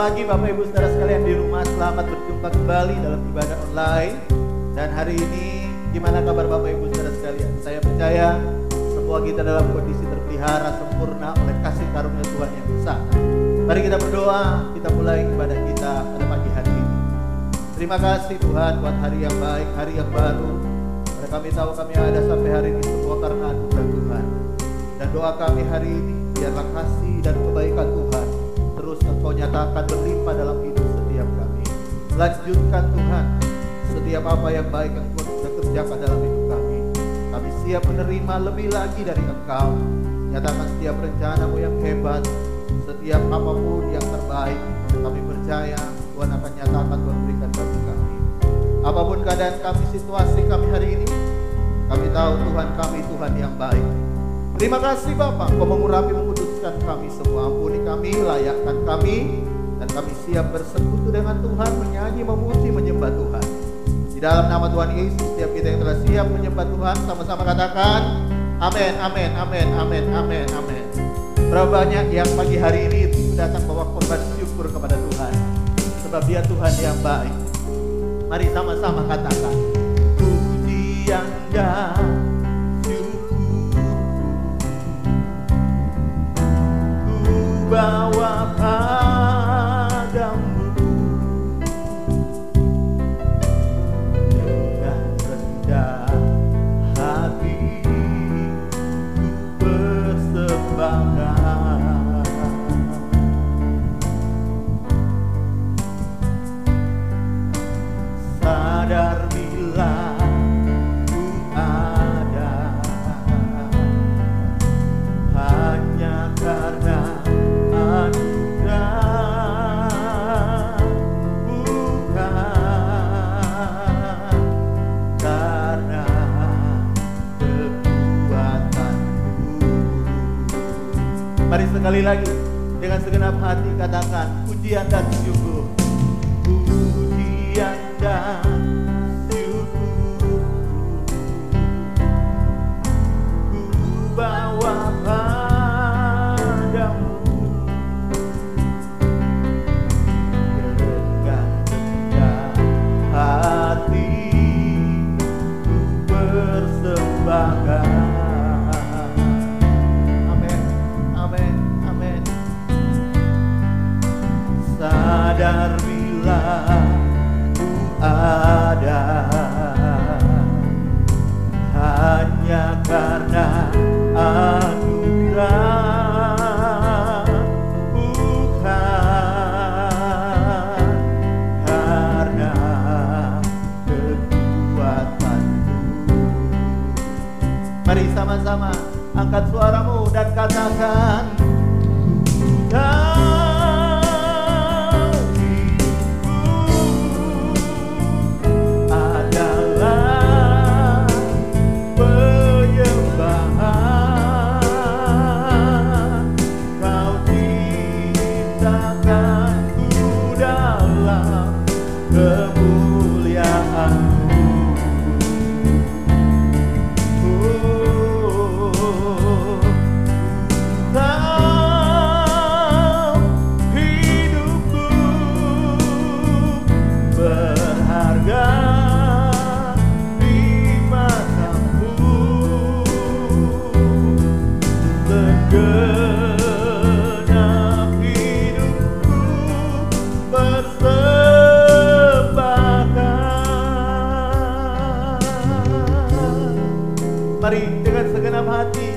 pagi Bapak Ibu Saudara sekalian di rumah, selamat berjumpa kembali dalam ibadah online. Dan hari ini gimana kabar Bapak Ibu Saudara sekalian? Saya percaya semua kita dalam kondisi terpelihara sempurna oleh kasih karunia Tuhan yang besar. Mari kita berdoa, kita mulai ibadah kita pada pagi hari ini. Terima kasih Tuhan buat hari yang baik, hari yang baru. Karena kami tahu kami ada sampai hari ini semua karena anugerah Tuhan. Dan doa kami hari ini, biarlah kasih dan kebaikan Tuhan terus Engkau nyatakan berlimpah dalam hidup setiap kami. Lanjutkan Tuhan setiap apa yang baik yang Engkau sudah kerjakan dalam hidup kami. Kami siap menerima lebih lagi dari Engkau. Nyatakan setiap rencana-Mu yang hebat, setiap apapun yang terbaik. Kami percaya Tuhan akan nyatakan, Tuhan berikan bagi kami. Apapun keadaan kami, situasi kami hari ini, kami tahu Tuhan kami Tuhan yang baik. Terima kasih Bapak, Kau mengurapi, menguduskan kami semua. Ampuni kami, layakkan kami, dan kami siap bersekutu dengan Tuhan, menyanyi, memuji, menyembah Tuhan. Di dalam nama Tuhan Yesus, setiap kita yang telah siap menyembah Tuhan, sama-sama katakan, amin, amin, amin, amin, amin, amin. Berapa banyak yang pagi hari ini datang bawa korban syukur kepada Tuhan, sebab Dia Tuhan yang baik. Mari sama-sama katakan, pujian dan bawa padamu dengan rendah hati ku persembahkan. Sadar bila ku ada hanya karena mari sekali lagi dengan segenap hati katakan pujian dan syukur. Pujian dan syukur ku bawa padamu dengan rendah hati ku persembahkan. Sadar bila ku ada hanya karena anugerah, bukan karena kekuatanku. Mari sama-sama angkat suaramu dan katakan,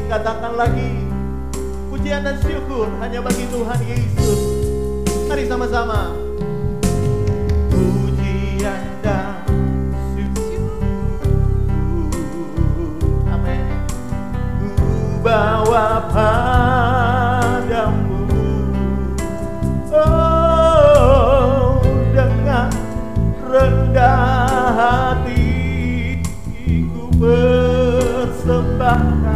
katakan lagi, pujian dan syukur hanya bagi Tuhan Yesus. Mari sama-sama. Pujian dan syukur, amin, ku bawa padamu, oh, dengan rendah hati ku persembahkan.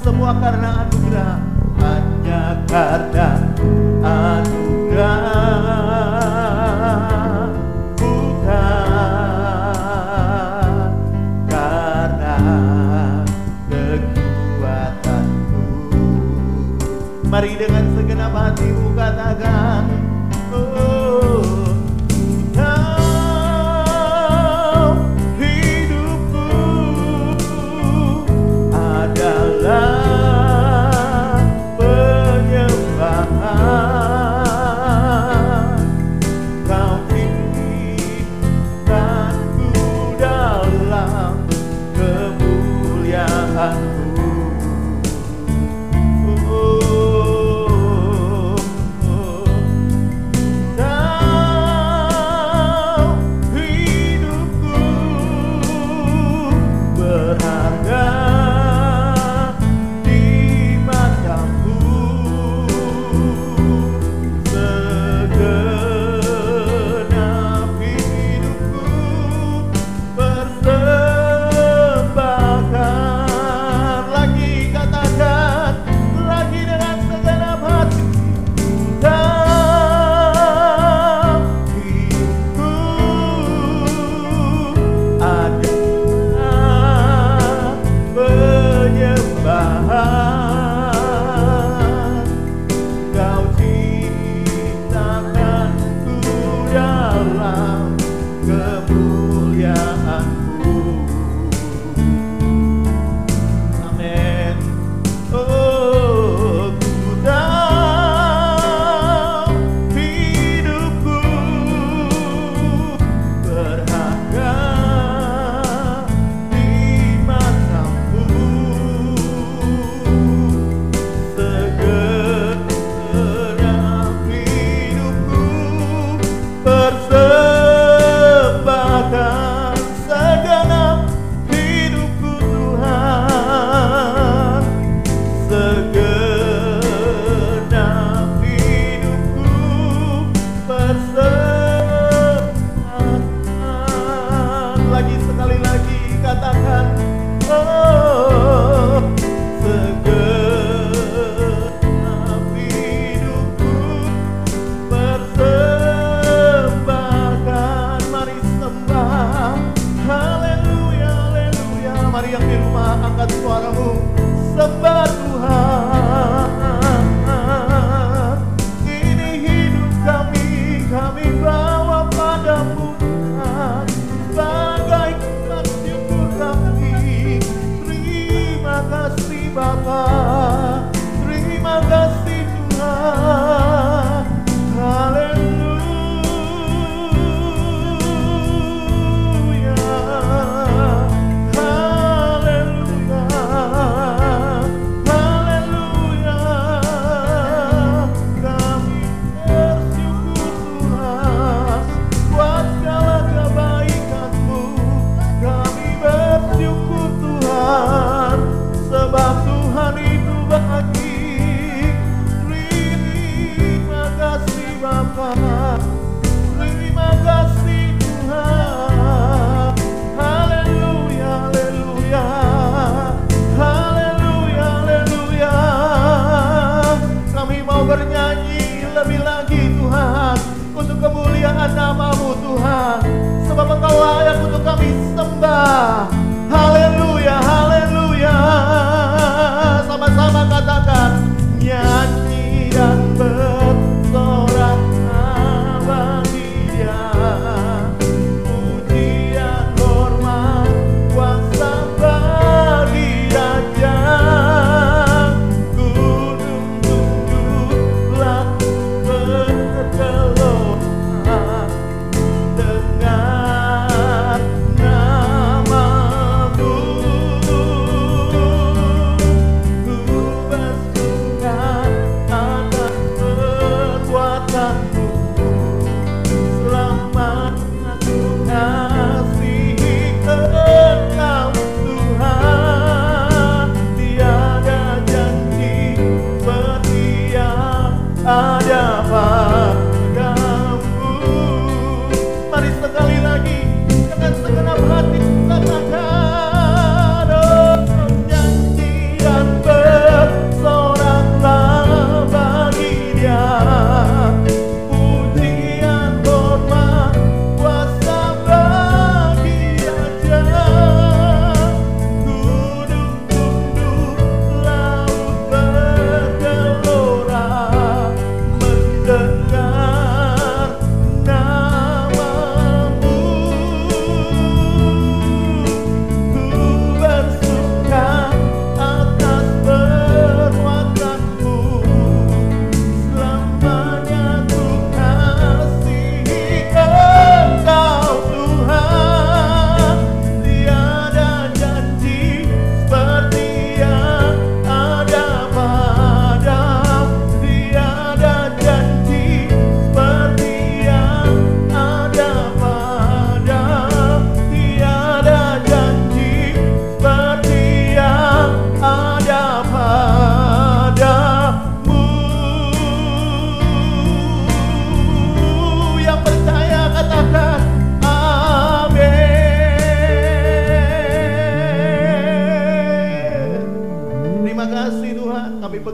Semua karena anugerah, hanya karena anugerah, bukan Mari dengan segenap hatimu katakan, oh, Kau hidupku adalah penyembahan. Kau ciptaku dalam kemuliaan-Mu.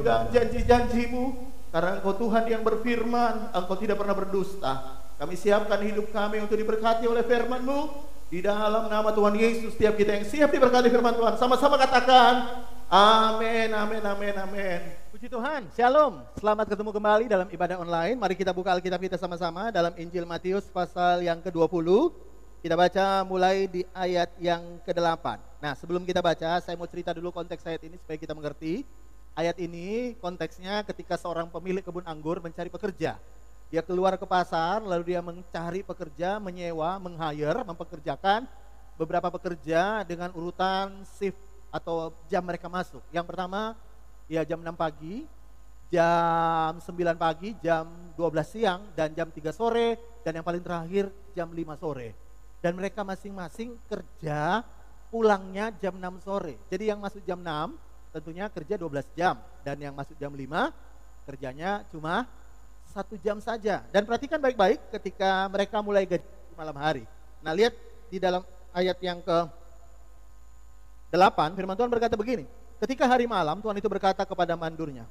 berpegang janji-janji-Mu, karena Engkau Tuhan yang berfirman, Engkau tidak pernah berdusta. Kami siapkan hidup kami untuk diberkati oleh firman-Mu. Di dalam nama Tuhan Yesus, setiap kita yang siap diberkati firman Tuhan, sama-sama katakan, amin, amin, amin, amin. Puji Tuhan, shalom. Selamat ketemu kembali dalam ibadah online. Mari kita buka Alkitab kita sama-sama dalam Injil Matius pasal yang ke-20. Kita baca mulai di ayat yang ke-8. Nah, sebelum kita baca, saya mau cerita dulu konteks ayat ini supaya kita mengerti. Ayat ini konteksnya ketika seorang pemilik kebun anggur mencari pekerja. Dia keluar ke pasar, lalu dia mencari pekerja, menyewa, meng-hire, mempekerjakan beberapa pekerja dengan urutan shift atau jam mereka masuk. Yang pertama, ya jam 6 pagi, jam 9 pagi, jam 12 siang, dan jam 3 sore, dan yang paling terakhir jam 5 sore. Dan mereka masing-masing kerja pulangnya jam 6 sore. Jadi yang masuk jam 6 tentunya kerja 12 jam, dan yang masuk jam 5 kerjanya cuma 1 jam saja. Dan perhatikan baik-baik ketika mereka mulai gaji malam hari. Nah, lihat di dalam ayat yang ke-8, firman Tuhan berkata begini. Ketika hari malam, Tuhan itu berkata kepada mandurnya,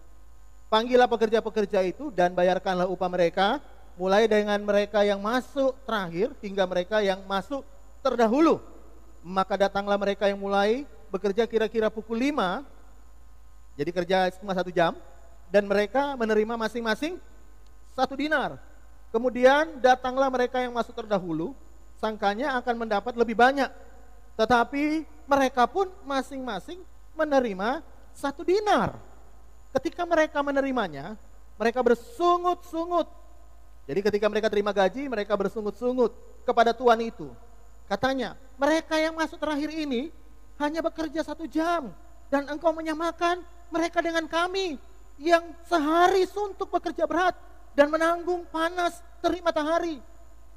panggillah pekerja-pekerja itu dan bayarkanlah upah mereka, mulai dengan mereka yang masuk terakhir hingga mereka yang masuk terdahulu. Maka datanglah mereka yang mulai bekerja kira-kira pukul 5, jadi kerja cuma 1 jam, dan mereka menerima masing-masing 1 dinar. Kemudian datanglah mereka yang masuk terdahulu, sangkanya akan mendapat lebih banyak. Tetapi mereka pun masing-masing menerima 1 dinar. Ketika mereka menerimanya, mereka bersungut-sungut. Jadi ketika mereka terima gaji, mereka bersungut-sungut kepada tuan itu. Katanya, mereka yang masuk terakhir ini hanya bekerja 1 jam. Dan engkau menyamakan mereka dengan kami yang sehari suntuk bekerja berat dan menanggung panas terik matahari.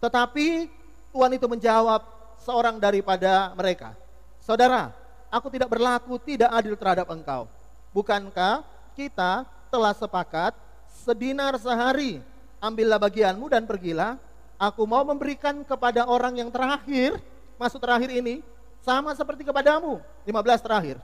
Tetapi tuan itu menjawab seorang daripada mereka, saudara, aku tidak berlaku tidak adil terhadap engkau. Bukankah kita telah sepakat sedinar sehari? Ambillah bagianmu dan pergilah. Aku mau memberikan kepada orang yang terakhir, masuk terakhir ini, sama seperti kepadamu, 15 terakhir.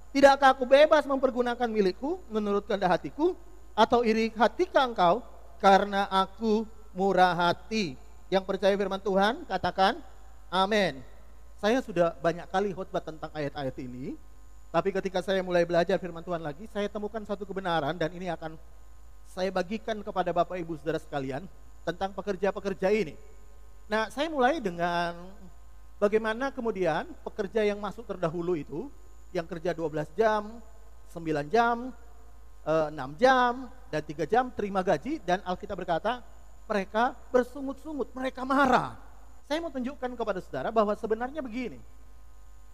Tidakkah aku bebas mempergunakan milikku menurut kehendak hatiku, atau iri hatikah engkau karena aku murah hati? Yang percaya firman Tuhan katakan amin. Saya sudah banyak kali khotbah tentang ayat-ayat ini, tapi ketika saya mulai belajar firman Tuhan lagi, saya temukan satu kebenaran, dan ini akan saya bagikan kepada Bapak Ibu Saudara sekalian tentang pekerja-pekerja ini. Nah, saya mulai dengan bagaimana kemudian pekerja yang masuk terdahulu itu, yang kerja 12 jam, 9 jam, 6 jam, dan 3 jam terima gaji, dan Alkitab berkata mereka bersungut-sungut, mereka marah. Saya mau tunjukkan kepada saudara bahwa sebenarnya begini,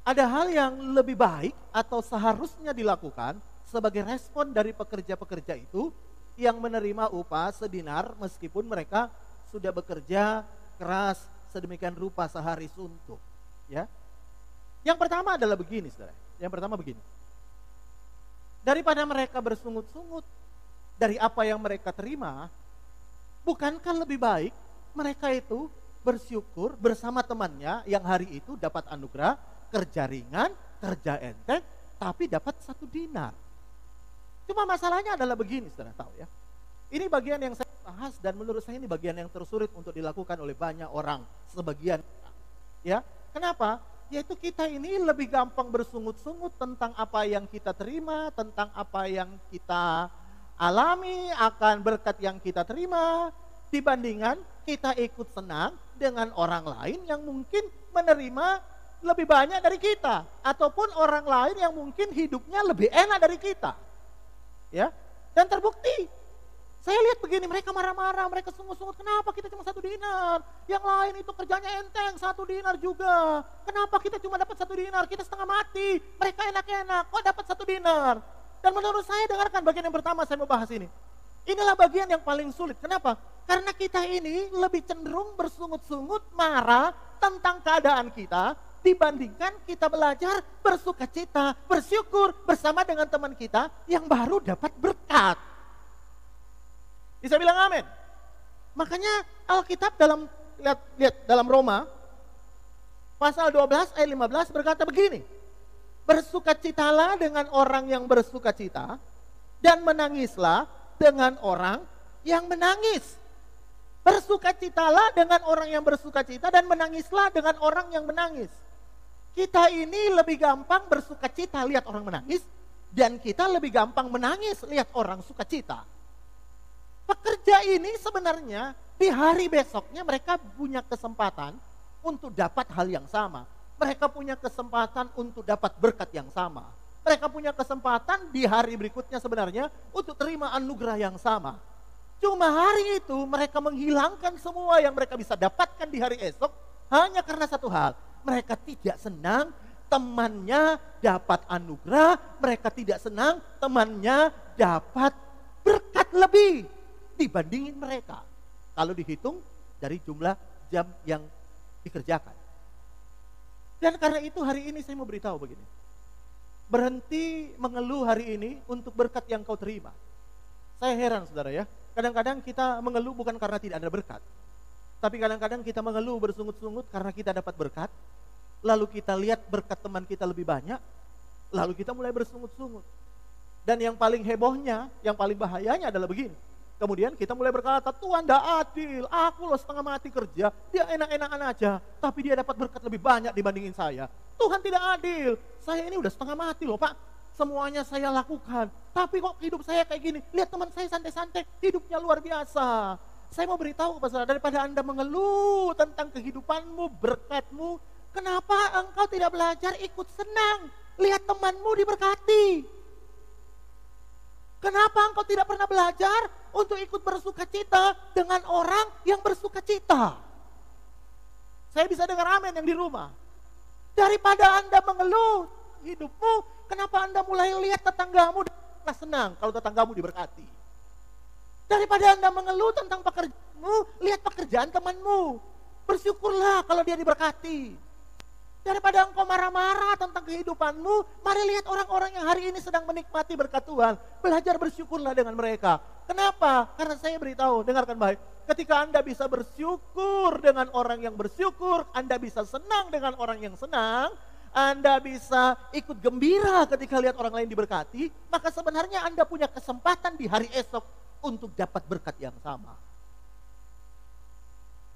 ada hal yang lebih baik atau seharusnya dilakukan sebagai respon dari pekerja-pekerja itu yang menerima upah sedinar meskipun mereka sudah bekerja keras sedemikian rupa sehari suntuk. Ya. Yang pertama adalah begini, saudara. Yang pertama begini. Daripada mereka bersungut-sungut dari apa yang mereka terima, bukankah lebih baik mereka itu bersyukur bersama temannya yang hari itu dapat anugerah, kerja ringan, kerja enteng, tapi dapat 1 dinar. Cuma masalahnya adalah begini, saudara tahu ya. Ini bagian yang saya bahas dan menurut saya ini bagian yang tersulit untuk dilakukan oleh banyak orang, sebagian. Ya, kenapa? Yaitu kita ini lebih gampang bersungut-sungut tentang apa yang kita terima, tentang apa yang kita alami, akan berkat yang kita terima, dibandingkan kita ikut senang dengan orang lain yang mungkin menerima lebih banyak dari kita, ataupun orang lain yang mungkin hidupnya lebih enak dari kita. Ya, dan terbukti saya lihat begini, mereka marah-marah, mereka sungut-sungut, kenapa kita cuma 1 dinar, yang lain itu kerjanya enteng 1 dinar juga, kenapa kita cuma dapat 1 dinar, kita setengah mati, mereka enak-enak, kok dapat 1 dinar. Dan menurut saya, dengarkan bagian yang pertama saya mau bahas ini, inilah bagian yang paling sulit. Kenapa? Karena kita ini lebih cenderung bersungut-sungut, marah tentang keadaan kita, dibandingkan kita belajar bersukacita, bersyukur bersama dengan teman kita yang baru dapat berkat. Bisa bilang amin. Makanya Alkitab dalam lihat dalam Roma pasal 12 ayat 15 berkata begini, bersukacitalah dengan orang yang bersukacita, dan menangislah dengan orang yang menangis. Bersukacitalah dengan orang yang bersukacita dan menangislah dengan orang yang menangis. Kita ini lebih gampang bersukacita lihat orang menangis, dan kita lebih gampang menangis lihat orang sukacita. Pekerja ini sebenarnya di hari besoknya mereka punya kesempatan untuk dapat hal yang sama. Mereka punya kesempatan untuk dapat berkat yang sama. Mereka punya kesempatan di hari berikutnya sebenarnya untuk terima anugerah yang sama. Cuma hari itu mereka menghilangkan semua yang mereka bisa dapatkan di hari esok hanya karena satu hal. Mereka tidak senang temannya dapat anugerah, mereka tidak senang temannya dapat berkat lebih dibandingin mereka. Kalau dihitung dari jumlah jam yang dikerjakan. Dan karena itu hari ini saya mau beritahu begini. Berhenti mengeluh hari ini untuk berkat yang kau terima. Saya heran saudara ya. Kadang-kadang kita mengeluh bukan karena tidak ada berkat. Tapi kadang-kadang kita mengeluh bersungut-sungut karena kita dapat berkat. Lalu kita lihat berkat teman kita lebih banyak. Lalu kita mulai bersungut-sungut. Dan yang paling hebohnya, yang paling bahayanya adalah begini. Kemudian kita mulai berkata, Tuhan tidak adil, aku loh setengah mati kerja, dia enak-enakan aja, tapi dia dapat berkat lebih banyak dibandingin saya. Tuhan tidak adil, saya ini udah setengah mati loh Pak, semuanya saya lakukan, tapi kok hidup saya kayak gini, lihat teman saya santai-santai, hidupnya luar biasa. Saya mau beritahu kepada saudara, daripada Anda mengeluh tentang kehidupanmu, berkatmu, kenapa engkau tidak belajar ikut senang, lihat temanmu diberkati. Kenapa engkau tidak pernah belajar untuk ikut bersukacita dengan orang yang bersukacita? Saya bisa dengar amin yang di rumah. Daripada Anda mengeluh hidupmu, kenapa Anda mulai lihat tetanggamu senang kalau tetanggamu diberkati? Daripada Anda mengeluh tentang pekerjaanmu, lihat pekerjaan temanmu. Bersyukurlah kalau dia diberkati. Daripada engkau marah-marah tentang kehidupanmu, mari lihat orang-orang yang hari ini sedang menikmati berkat Tuhan. Belajar bersyukurlah dengan mereka. Kenapa? Karena saya beritahu, dengarkan baik. Ketika Anda bisa bersyukur dengan orang yang bersyukur, Anda bisa senang dengan orang yang senang, Anda bisa ikut gembira ketika lihat orang lain diberkati, maka sebenarnya Anda punya kesempatan di hari esok untuk dapat berkat yang sama.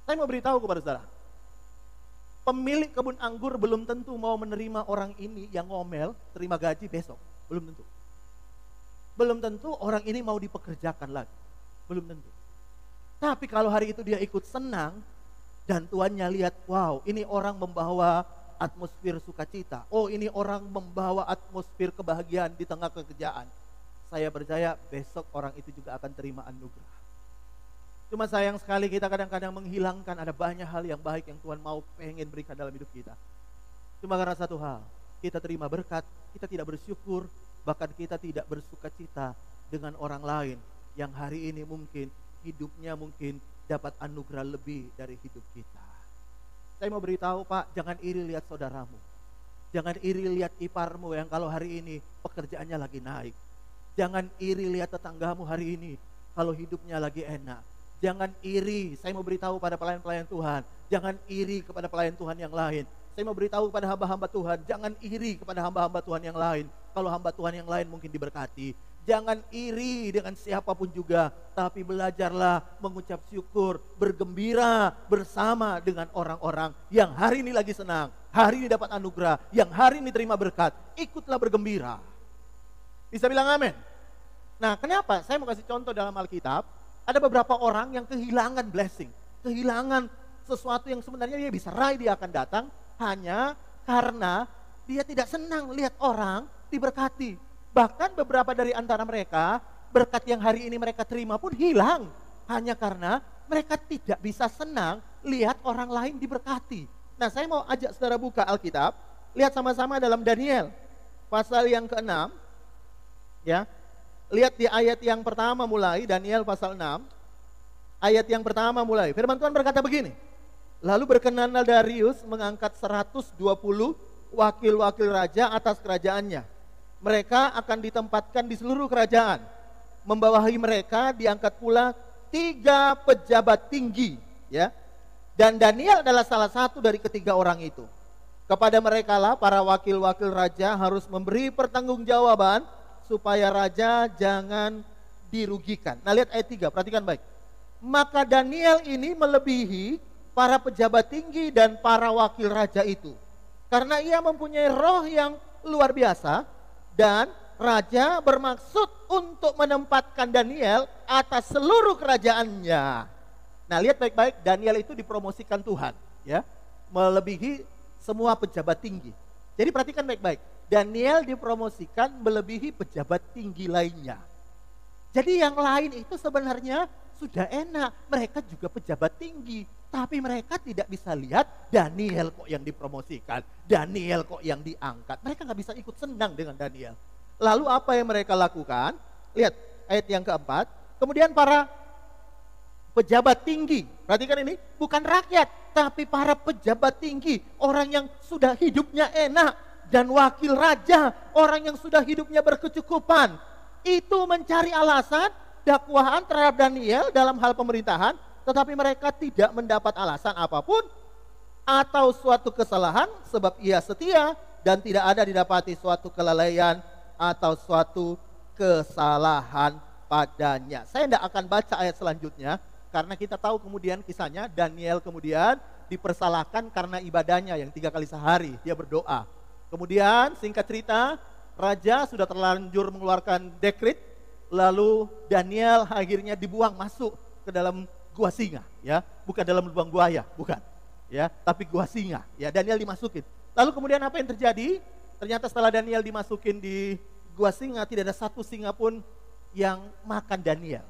Saya mau beritahu kepada saudara. Pemilik kebun anggur belum tentu mau menerima orang ini yang ngomel, terima gaji besok. Belum tentu. Belum tentu orang ini mau dipekerjakan lagi. Belum tentu. Tapi kalau hari itu dia ikut senang, dan tuannya lihat, wow ini orang membawa atmosfer sukacita. Oh ini orang membawa atmosfer kebahagiaan di tengah kekerjaan. Saya percaya besok orang itu juga akan terima anugerah. Cuma sayang sekali kita kadang-kadang menghilangkan ada banyak hal yang baik yang Tuhan mau pengen berikan dalam hidup kita. Cuma karena satu hal, kita terima berkat, kita tidak bersyukur, bahkan kita tidak bersukacita dengan orang lain yang hari ini mungkin hidupnya mungkin dapat anugerah lebih dari hidup kita. Saya mau beritahu Pak, jangan iri lihat saudaramu. Jangan iri lihat iparmu yang kalau hari ini pekerjaannya lagi naik. Jangan iri lihat tetanggamu hari ini kalau hidupnya lagi enak. Jangan iri, saya mau beritahu pada pelayan-pelayan Tuhan, jangan iri kepada pelayan Tuhan yang lain. Saya mau beritahu kepada hamba-hamba Tuhan, jangan iri kepada hamba-hamba Tuhan yang lain. Kalau hamba Tuhan yang lain mungkin diberkati. Jangan iri dengan siapapun juga, tapi belajarlah mengucap syukur, bergembira bersama dengan orang-orang yang hari ini lagi senang, hari ini dapat anugerah, yang hari ini terima berkat. Ikutlah bergembira. Bisa bilang amin? Nah kenapa? Saya mau kasih contoh dalam Alkitab. Ada beberapa orang yang kehilangan blessing, kehilangan sesuatu yang sebenarnya dia bisa raih, dia akan datang hanya karena dia tidak senang lihat orang diberkati. Bahkan beberapa dari antara mereka, berkat yang hari ini mereka terima pun hilang hanya karena mereka tidak bisa senang lihat orang lain diberkati. Nah saya mau ajak saudara buka Alkitab, lihat sama-sama dalam Daniel pasal yang ke-6 ya. Lihat di ayat yang pertama mulai, Daniel pasal 6, ayat yang pertama mulai. Firman Tuhan berkata begini, lalu berkenanlah Darius mengangkat 120 wakil-wakil raja atas kerajaannya. Mereka akan ditempatkan di seluruh kerajaan. Membawahi mereka diangkat pula 3 pejabat tinggi. Ya. Dan Daniel adalah salah satu dari ketiga orang itu. Kepada mereka lah para wakil-wakil raja harus memberi pertanggungjawaban supaya raja jangan dirugikan. Nah, lihat ayat 3, perhatikan baik. Maka Daniel ini melebihi para pejabat tinggi dan para wakil raja itu, karena ia mempunyai roh yang luar biasa, dan raja bermaksud untuk menempatkan Daniel atas seluruh kerajaannya. Nah, lihat baik-baik, Daniel itu dipromosikan Tuhan, ya, melebihi semua pejabat tinggi. Jadi perhatikan baik-baik, Daniel dipromosikan melebihi pejabat tinggi lainnya. Jadi yang lain itu sebenarnya sudah enak, mereka juga pejabat tinggi, tapi mereka tidak bisa lihat Daniel kok yang dipromosikan, Daniel kok yang diangkat. Mereka nggak bisa ikut senang dengan Daniel. Lalu apa yang mereka lakukan? Lihat ayat yang keempat. Kemudian para pejabat tinggi, perhatikan ini, bukan rakyat, tapi para pejabat tinggi, orang yang sudah hidupnya enak, dan wakil raja, orang yang sudah hidupnya berkecukupan, itu mencari alasan dakwaan terhadap Daniel dalam hal pemerintahan, tetapi mereka tidak mendapat alasan apapun atau suatu kesalahan, sebab ia setia dan tidak ada didapati suatu kelalaian atau suatu kesalahan padanya. Saya tidak akan baca ayat selanjutnya, karena kita tahu kemudian kisahnya Daniel kemudian dipersalahkan karena ibadahnya yang 3 kali sehari dia berdoa. Kemudian singkat cerita, raja sudah terlanjur mengeluarkan dekret, lalu Daniel akhirnya dibuang masuk ke dalam gua singa, ya, bukan dalam lubang buaya, bukan, ya, tapi gua singa, ya. Daniel dimasukin. Lalu kemudian apa yang terjadi? Ternyata setelah Daniel dimasukin di gua singa, tidak ada satu singa pun yang makan Daniel.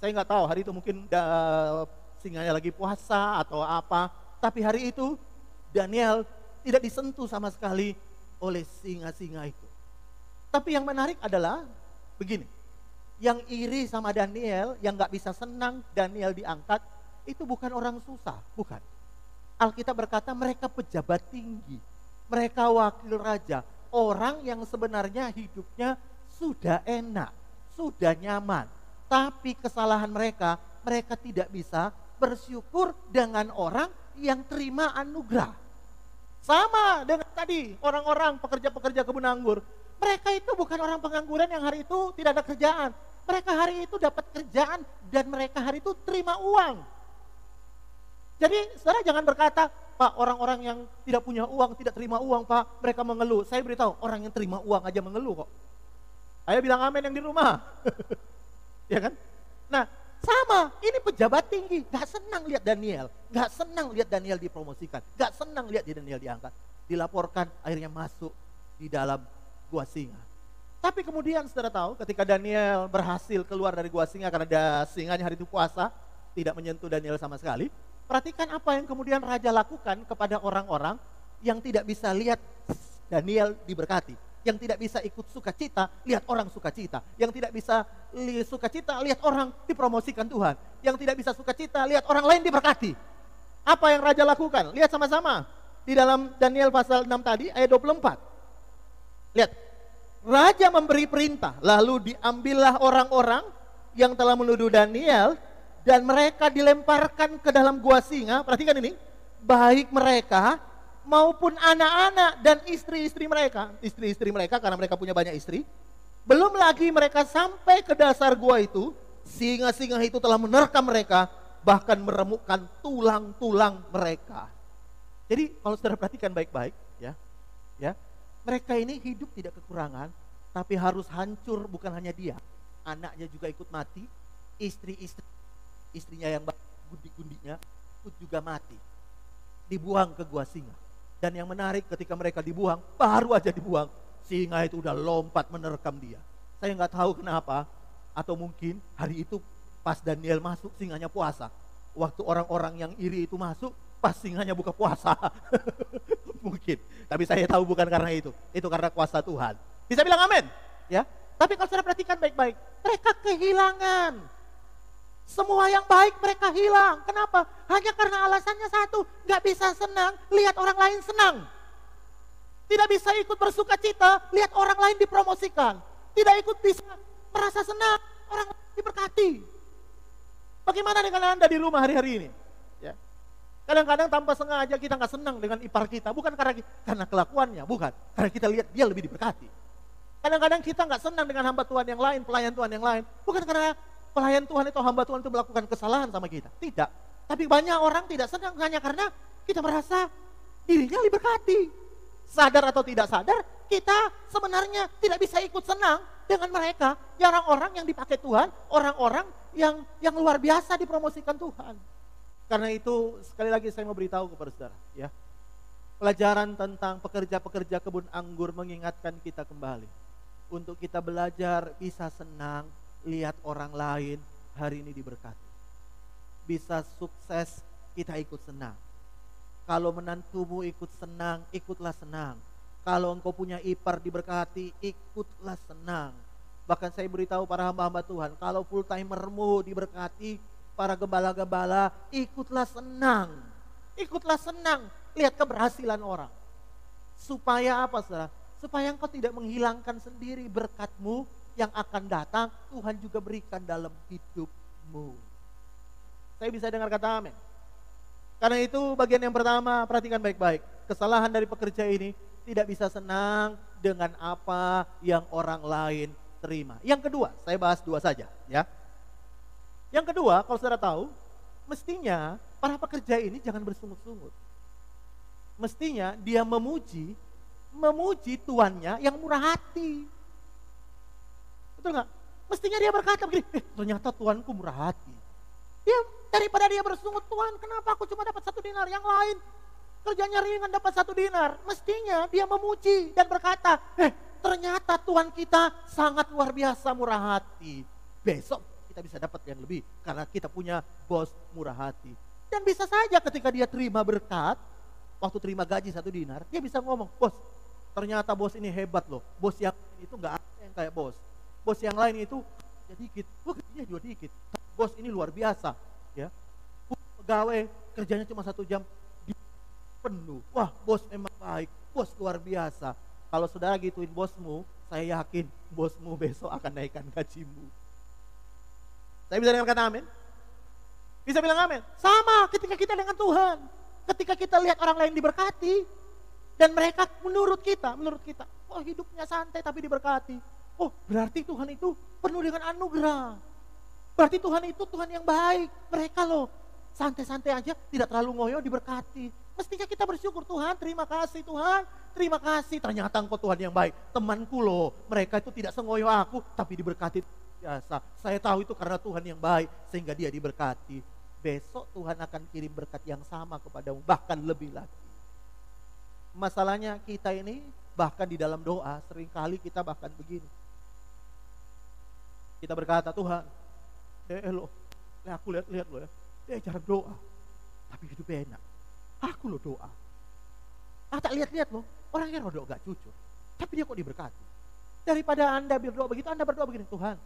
Saya nggak tahu hari itu mungkin singanya lagi puasa atau apa, tapi hari itu Daniel tidak disentuh sama sekali oleh singa-singa itu. Tapi yang menarik adalah begini, yang iri sama Daniel, yang nggak bisa senang Daniel diangkat, itu bukan orang susah, bukan. Alkitab berkata mereka pejabat tinggi, mereka wakil raja, orang yang sebenarnya hidupnya sudah enak, sudah nyaman. Tapi kesalahan mereka, mereka tidak bisa bersyukur dengan orang yang terima anugerah. Sama dengan tadi orang-orang pekerja-pekerja kebun anggur. Mereka itu bukan orang pengangguran yang hari itu tidak ada kerjaan. Mereka hari itu dapat kerjaan dan mereka hari itu terima uang. Jadi saudara jangan berkata, Pak, orang-orang yang tidak punya uang, tidak terima uang, Pak, mereka mengeluh. Saya beritahu, orang yang terima uang aja mengeluh kok. Ayo bilang amin yang di rumah. Ya kan? Nah, sama, ini pejabat tinggi, gak senang lihat Daniel, gak senang lihat Daniel dipromosikan, gak senang lihat Daniel diangkat, dilaporkan, akhirnya masuk di dalam gua singa. Tapi kemudian saudara tahu, ketika Daniel berhasil keluar dari gua singa, karena singanya hari itu puasa, tidak menyentuh Daniel sama sekali. Perhatikan apa yang kemudian raja lakukan kepada orang-orang yang tidak bisa lihat Daniel diberkati, yang tidak bisa ikut sukacita, lihat orang sukacita. Yang tidak bisa sukacita, lihat orang dipromosikan Tuhan. Yang tidak bisa sukacita, lihat orang lain diberkati. Apa yang raja lakukan? Lihat sama-sama. Di dalam Daniel pasal 6 tadi, ayat 24. Lihat. Raja memberi perintah, lalu diambillah orang-orang yang telah menuduh Daniel, dan mereka dilemparkan ke dalam gua singa. Perhatikan ini. Baik mereka maupun anak-anak dan istri-istri mereka karena mereka punya banyak istri. Belum lagi mereka sampai ke dasar gua itu, singa-singa itu telah menerkam mereka, bahkan meremukkan tulang-tulang mereka. Jadi kalau saudara perhatikan baik-baik, ya, mereka ini hidup tidak kekurangan, tapi harus hancur. Bukan hanya dia, anaknya juga ikut mati, istrinya yang gundi-gundinya ikut juga mati, dibuang ke gua singa. Dan yang menarik, ketika mereka dibuang, baru aja dibuang, singa itu udah lompat menerkam dia. Saya nggak tahu kenapa, atau mungkin hari itu pas Daniel masuk, singanya puasa. Waktu orang-orang yang iri itu masuk, pas singanya buka puasa. Mungkin, tapi saya tahu bukan karena itu karena kuasa Tuhan. Bisa bilang amin? Ya. Tapi kalau saudara perhatikan baik-baik, mereka kehilangan. Semua yang baik mereka hilang. Kenapa? Hanya karena alasannya satu, gak bisa senang lihat orang lain senang. Tidak bisa ikut bersuka cita lihat orang lain dipromosikan. Tidak ikut bisa merasa senang orang lain diberkati. Bagaimana dengan Anda di rumah hari-hari ini? Ya. Kadang-kadang tanpa sengaja kita gak senang dengan ipar kita. Bukan karena kelakuannya, bukan. Karena kita lihat dia lebih diberkati. Kadang-kadang kita nggak senang dengan hamba Tuhan yang lain, pelayan Tuhan yang lain. Bukan karena pelayan Tuhan itu, hamba Tuhan itu melakukan kesalahan sama kita. Tidak. Tapi banyak orang tidak senang hanya karena kita merasa dirinya diberkati. Sadar atau tidak sadar, kita sebenarnya tidak bisa ikut senang dengan mereka. Orang-orang yang dipakai Tuhan, orang-orang yang luar biasa dipromosikan Tuhan. Karena itu sekali lagi saya mau beritahu kepada saudara, ya. Pelajaran tentang pekerja-pekerja kebun anggur mengingatkan kita kembali untuk kita belajar bisa senang lihat orang lain hari ini diberkati. Bisa sukses, kita ikut senang. Kalau menantumu ikut senang, ikutlah senang. Kalau engkau punya ipar diberkati, ikutlah senang. Bahkan saya beritahu para hamba-hamba Tuhan, kalau full timermu diberkati, para gembala-gembala, ikutlah senang. Ikutlah senang lihat keberhasilan orang. Supaya apa, saudara? Supaya engkau tidak menghilangkan sendiri berkatmu yang akan datang, Tuhan juga berikan dalam hidupmu. Saya bisa dengar kata amin. Karena itu bagian yang pertama, perhatikan baik-baik. Kesalahan dari pekerja ini tidak bisa senang dengan apa yang orang lain terima. Yang kedua, saya bahas dua saja, ya. Yang kedua, kalau saudara tahu, mestinya para pekerja ini jangan bersungut-sungut. Mestinya dia memuji tuannya yang murah hati. Betul nggak? Mestinya dia berkata begini, ternyata tuanku murah hati. Dia daripada dia bersungut, Tuhan kenapa aku cuma dapat 1 dinar, yang lain kerjanya ringan dapat 1 dinar. Mestinya dia memuji dan berkata, ternyata Tuhan kita sangat luar biasa murah hati. Besok kita bisa dapat yang lebih karena kita punya bos murah hati. Dan bisa saja ketika dia terima berkat, waktu terima gaji 1 dinar, dia bisa ngomong, bos ternyata bos ini hebat loh. Bos yang itu gak ada yang kayak bos. Bos yang lain itu dikit, gajinya juga dikit. Bos ini luar biasa, ya. Pegawai kerjanya cuma 1 jam penuh. Wah, bos memang baik, bos luar biasa. Kalau saudara gituin bosmu, saya yakin bosmu besok akan naikkan gajimu. Saya bisa dengar kata amin? Bisa bilang amin? Sama ketika kita dengan Tuhan. Ketika kita lihat orang lain diberkati dan mereka menurut kita, oh hidupnya santai tapi diberkati. Oh, berarti Tuhan itu penuh dengan anugerah. Berarti Tuhan itu Tuhan yang baik. Mereka loh santai-santai aja, tidak terlalu ngoyo, diberkati. Mestinya kita bersyukur, Tuhan terima kasih Tuhan, terima kasih. Ternyata engkau Tuhan yang baik. Temanku loh, mereka itu tidak sengoyo aku, tapi diberkati biasa. Saya tahu itu karena Tuhan yang baik, sehingga dia diberkati. Besok Tuhan akan kirim berkat yang sama kepadamu, bahkan lebih lagi. Masalahnya kita ini, bahkan di dalam doa, seringkali kita bahkan begini. Kita berkata, Tuhan, aku lihat lo ya, dia jarang doa, tapi hidupnya enak. Aku lo doa. Tak lihat lo, orang yang doa gak jujur, tapi dia kok diberkati. Daripada Anda berdoa begitu, Anda berdoa begini, Tuhan,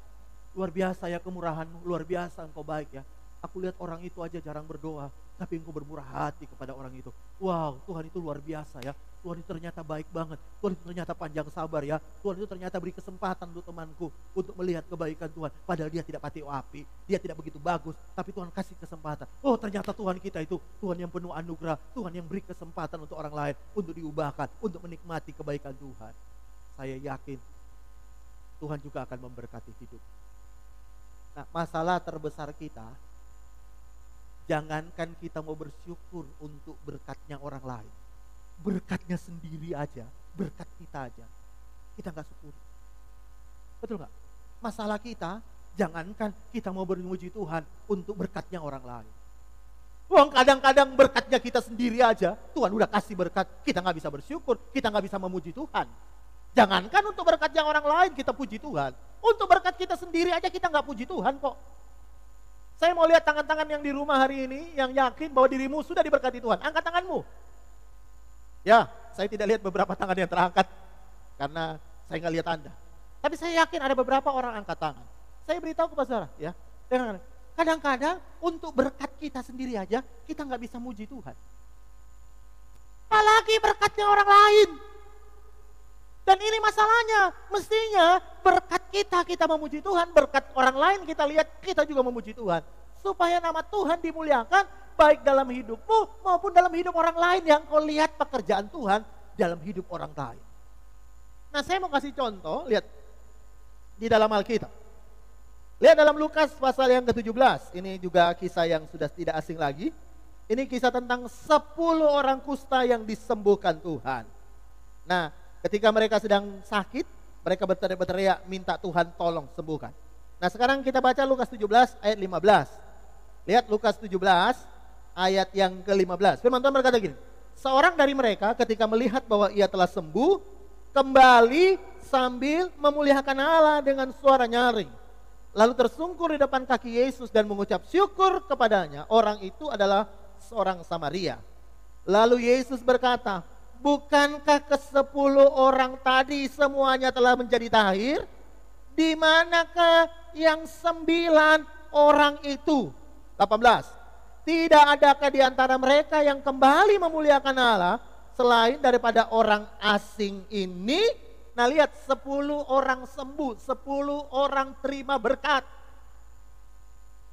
luar biasa ya kemurahan-Mu, luar biasa Engkau baik ya. Aku lihat orang itu aja jarang berdoa, tapi Engkau bermurah hati kepada orang itu. Wow, Tuhan itu luar biasa ya. Tuhan itu ternyata baik banget. Tuhan itu ternyata panjang sabar ya. Tuhan itu ternyata beri kesempatan untuk temanku untuk melihat kebaikan Tuhan. Padahal dia tidak pati api, dia tidak begitu bagus, tapi Tuhan kasih kesempatan. Oh, ternyata Tuhan kita itu Tuhan yang penuh anugerah, Tuhan yang beri kesempatan untuk orang lain untuk diubahkan, untuk menikmati kebaikan Tuhan. Saya yakin Tuhan juga akan memberkati hidup. Nah, masalah terbesar kita, jangankan kita mau bersyukur untuk berkatnya orang lain, berkatnya sendiri aja, berkat kita aja, kita gak syukur. Betul gak? Masalah kita, jangankan kita mau bermuji Tuhan untuk berkatnya orang lain. Wong kadang-kadang berkatnya kita sendiri aja, Tuhan udah kasih berkat, kita gak bisa bersyukur, kita gak bisa memuji Tuhan. Jangankan untuk berkatnya orang lain kita puji Tuhan, untuk berkat kita sendiri aja kita gak puji Tuhan kok. Saya mau lihat tangan-tangan yang di rumah hari ini yang yakin bahwa dirimu sudah diberkati Tuhan. Angkat tanganmu. Ya, saya tidak lihat beberapa tangan yang terangkat karena saya nggak lihat Anda. Tapi saya yakin ada beberapa orang angkat tangan. Saya beritahu kepada saudara, ya. Kadang-kadang untuk berkat kita sendiri aja kita nggak bisa muji Tuhan. Apalagi berkatnya orang lain. Dan ini masalahnya, mestinya berkat kita memuji Tuhan, berkat orang lain kita lihat, kita juga memuji Tuhan. Supaya nama Tuhan dimuliakan, baik dalam hidupmu maupun dalam hidup orang lain yang kau lihat pekerjaan Tuhan dalam hidup orang lain. Nah, saya mau kasih contoh, lihat di dalam Alkitab. Lihat dalam Lukas pasal yang ke-17. Ini juga kisah yang sudah tidak asing lagi. Ini kisah tentang 10 orang kusta yang disembuhkan Tuhan. Nah, ketika mereka sedang sakit, mereka berteriak minta Tuhan tolong sembuhkan. Nah, sekarang kita baca Lukas 17 ayat 15. Lihat Lukas 17 ayat yang ke-15. Firman Tuhan berkata gini, seorang dari mereka ketika melihat bahwa ia telah sembuh, kembali sambil memuliakan Allah dengan suara nyaring. Lalu tersungkur di depan kaki Yesus dan mengucap syukur kepadanya. Orang itu adalah seorang Samaria. Lalu Yesus berkata, bukankah ke-10 orang tadi semuanya telah menjadi tahir? Di manakah yang 9 orang itu? 18. Tidak adakah di antara mereka yang kembali memuliakan Allah selain daripada orang asing ini? Nah, lihat 10 orang sembuh, 10 orang terima berkat.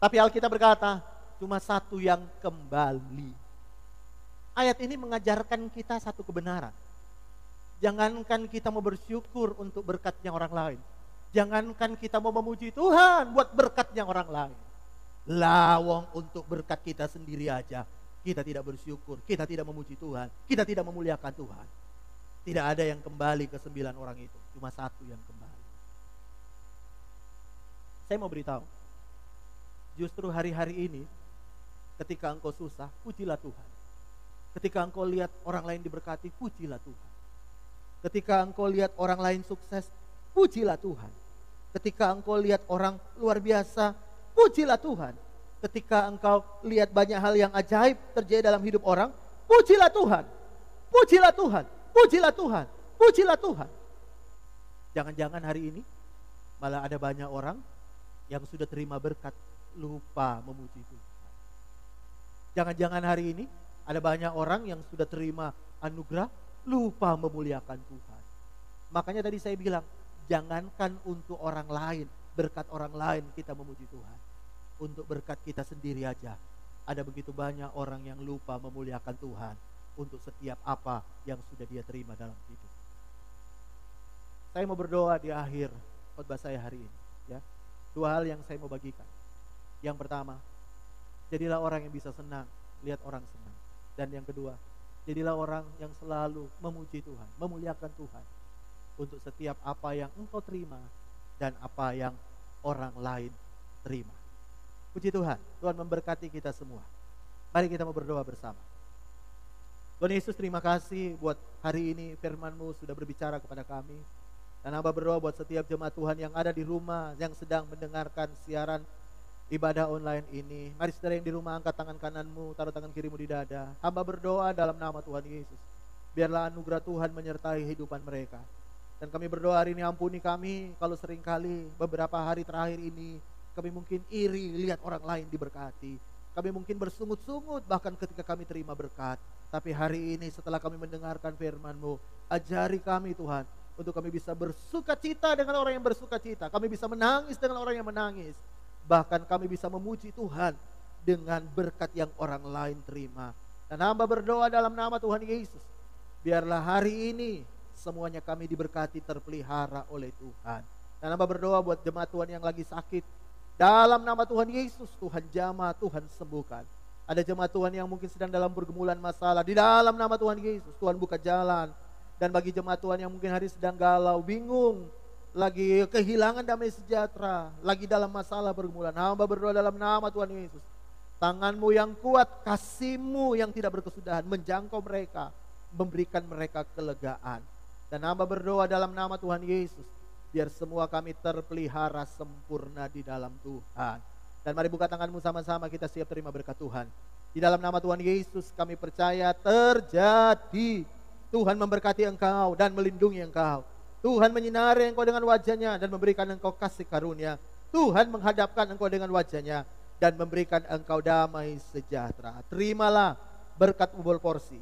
Tapi Alkitab berkata, cuma 1 yang kembali. Ayat ini mengajarkan kita satu kebenaran. Jangankan kita mau bersyukur untuk berkatnya orang lain. Jangankan kita mau memuji Tuhan buat berkatnya orang lain. Lawang untuk berkat kita sendiri aja, kita tidak bersyukur, kita tidak memuji Tuhan, kita tidak memuliakan Tuhan. Tidak ada yang kembali ke 9 orang itu. Cuma 1 yang kembali. Saya mau beritahu. Justru hari-hari ini, ketika engkau susah, pujilah Tuhan. Ketika engkau lihat orang lain diberkati, pujilah Tuhan. Ketika engkau lihat orang lain sukses, pujilah Tuhan. Ketika engkau lihat orang luar biasa, pujilah Tuhan. Ketika engkau lihat banyak hal yang ajaib terjadi dalam hidup orang, pujilah Tuhan. Pujilah Tuhan. Pujilah Tuhan, pujilah Tuhan. Jangan-jangan hari ini malah ada banyak orang yang sudah terima berkat lupa memuji Tuhan. Jangan-jangan hari ini ada banyak orang yang sudah terima anugerah lupa memuliakan Tuhan. Makanya tadi saya bilang, jangankan untuk orang lain, berkat orang lain kita memuji Tuhan. Untuk berkat kita sendiri aja, ada begitu banyak orang yang lupa memuliakan Tuhan untuk setiap apa yang sudah dia terima dalam hidup. Saya mau berdoa di akhir khotbah saya hari ini, ya. 2 hal yang saya mau bagikan. Yang pertama, jadilah orang yang bisa senang lihat orang senang. Dan yang kedua, jadilah orang yang selalu memuji Tuhan, memuliakan Tuhan untuk setiap apa yang engkau terima dan apa yang orang lain terima. Puji Tuhan, Tuhan memberkati kita semua. Mari kita mau berdoa bersama. Tuhan Yesus, terima kasih buat hari ini firman-Mu sudah berbicara kepada kami. Dan hamba berdoa buat setiap jemaat Tuhan yang ada di rumah, yang sedang mendengarkan siaran ibadah online ini. Mari saudara yang di rumah, angkat tangan kananmu, taruh tangan kirimu di dada. Hamba berdoa dalam nama Tuhan Yesus. Biarlah anugerah Tuhan menyertai kehidupan mereka. Dan kami berdoa hari ini, ampuni kami kalau seringkali beberapa hari terakhir ini kami mungkin iri lihat orang lain diberkati. Kami mungkin bersungut-sungut bahkan ketika kami terima berkat. Tapi hari ini setelah kami mendengarkan firman-Mu, ajari kami Tuhan, untuk kami bisa bersuka cita dengan orang yang bersuka cita. Kami bisa menangis dengan orang yang menangis. Bahkan kami bisa memuji Tuhan dengan berkat yang orang lain terima. Dan hamba berdoa dalam nama Tuhan Yesus, biarlah hari ini semuanya kami diberkati, terpelihara oleh Tuhan. Dan hamba berdoa buat jemaat Tuhan yang lagi sakit, dalam nama Tuhan Yesus, Tuhan jamah, Tuhan sembuhkan. Ada jemaat Tuhan yang mungkin sedang dalam pergumulan masalah, di dalam nama Tuhan Yesus, Tuhan buka jalan. Dan bagi jemaat Tuhan yang mungkin hari sedang galau, bingung, lagi kehilangan damai sejahtera, lagi dalam masalah pergumulan, hamba berdoa dalam nama Tuhan Yesus, tangan-Mu yang kuat, kasih-Mu yang tidak berkesudahan menjangkau mereka, memberikan mereka kelegaan. Dan hamba berdoa dalam nama Tuhan Yesus, biar semua kami terpelihara sempurna di dalam Tuhan. Dan mari buka tanganmu sama-sama, kita siap terima berkat Tuhan. Di dalam nama Tuhan Yesus kami percaya terjadi. Tuhan memberkati engkau dan melindungi engkau. Tuhan menyinari engkau dengan wajahnya dan memberikan engkau kasih karunia. Tuhan menghadapkan engkau dengan wajahnya dan memberikan engkau damai sejahtera. Terimalah berkat ubul porsi,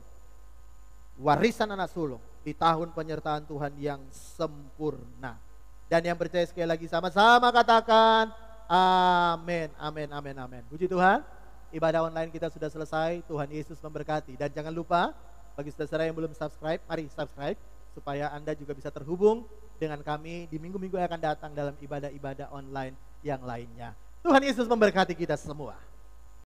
warisan anak sulung di tahun penyertaan Tuhan yang sempurna. Dan yang percaya sekali lagi sama-sama katakan amin, amin, amin, amin. Puji Tuhan, ibadah online kita sudah selesai. Tuhan Yesus memberkati. Dan jangan lupa, bagi saudara yang belum subscribe, mari subscribe supaya Anda juga bisa terhubung dengan kami di minggu-minggu yang akan datang dalam ibadah-ibadah online yang lainnya. Tuhan Yesus memberkati kita semua.